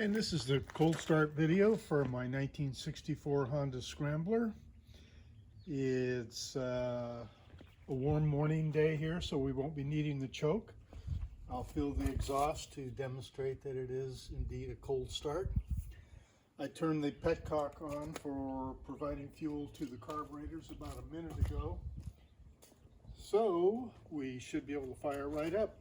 And this is the cold start video for my 1964 Honda Scrambler. It's a warm morning day here, so we won't be needing the choke. I'll fill the exhaust to demonstrate that it is indeed a cold start. I turned the petcock on for providing fuel to the carburetors about a minute ago. So we should be able to fire right up.